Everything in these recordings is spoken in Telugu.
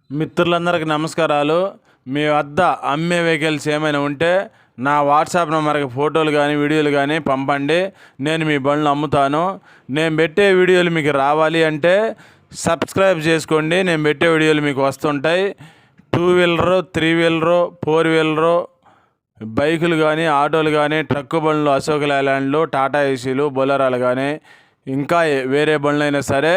మిత్రులందరికీ నమస్కారాలు. మీ వద్ద అమ్మే వెహికల్స్ ఏమైనా ఉంటే నా వాట్సాప్ నెంబర్కి ఫోటోలు కానీ వీడియోలు కానీ పంపండి. నేను మీ బండ్లు అమ్ముతాను. నేను పెట్టే వీడియోలు మీకు రావాలి అంటే సబ్స్క్రైబ్ చేసుకోండి. నేను పెట్టే వీడియోలు మీకు వస్తుంటాయి. 2 వీలరు, 3 వీలరు, 4 వీలరు బైకులు కానీ, ఆటోలు కానీ, ట్రక్కు బండ్లు, అశోక్ లేలాండ్లు, టాటా ఏసీలు, బొలెరోలు కానీ ఇంకా వేరే బండ్లు అయినా సరే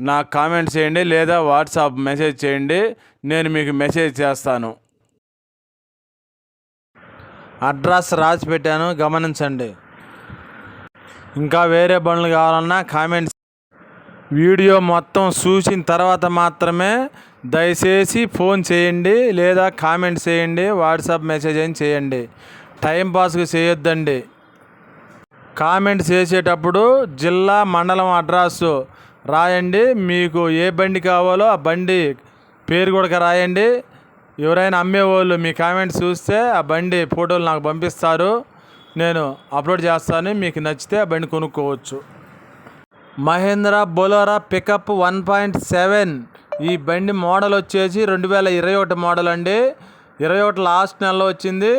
నాకు కామెంట్ చేయండి లేదా వాట్సాప్ మెసేజ్ చేయండి. నేను మీకు మెసేజ్ చేస్తాను. అడ్రస్ రాసి పెట్టాను, గమనించండి. ఇంకా వేరే బండ్లు కావాలన్నా కామెంట్స్. వీడియో మొత్తం చూసిన తర్వాత మాత్రమే దయచేసి ఫోన్ చేయండి లేదా కామెంట్ చేయండి, వాట్సాప్ మెసేజ్ అయినా చేయండి. టైంపాస్కి చేయొద్దండి. కామెంట్ చేసేటప్పుడు జిల్లా, మండలం అడ్రస్ రాయండి. మీకు ఏ బండి కావాలో ఆ బండి పేరు కూడా రాయండి. ఎవరైనా అమ్మేవాళ్ళు మీ కామెంట్స్ చూస్తే ఆ బండి ఫోటోలు నాకు పంపిస్తారు, నేను అప్లోడ్ చేస్తాను. మీకు నచ్చితే ఆ బండి కొనుక్కోవచ్చు. మహేంద్ర బొలెరో పికప్ 1.7 ఈ బండి మోడల్ వచ్చేసి 2021 మోడల్ అండి. 21 లాస్ట్ నెలలో వచ్చింది,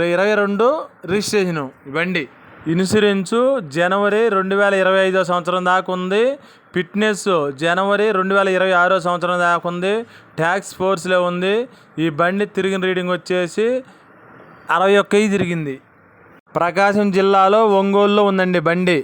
22 రిజిస్ట్రేషను. ఈ బండి ఇన్సూరెన్సు జనవరి 2025 సంవత్సరం దాకా ఉంది. ఫిట్నెస్ జనవరి 2026 సంవత్సరం దాకా ఉంది. ట్యాక్స్ ఫోర్స్లో ఉంది. ఈ బండి తిరిగిన రీడింగ్ వచ్చేసి 61 తిరిగింది. ప్రకాశం జిల్లాలో ఒంగోలులో ఉందండి బండి.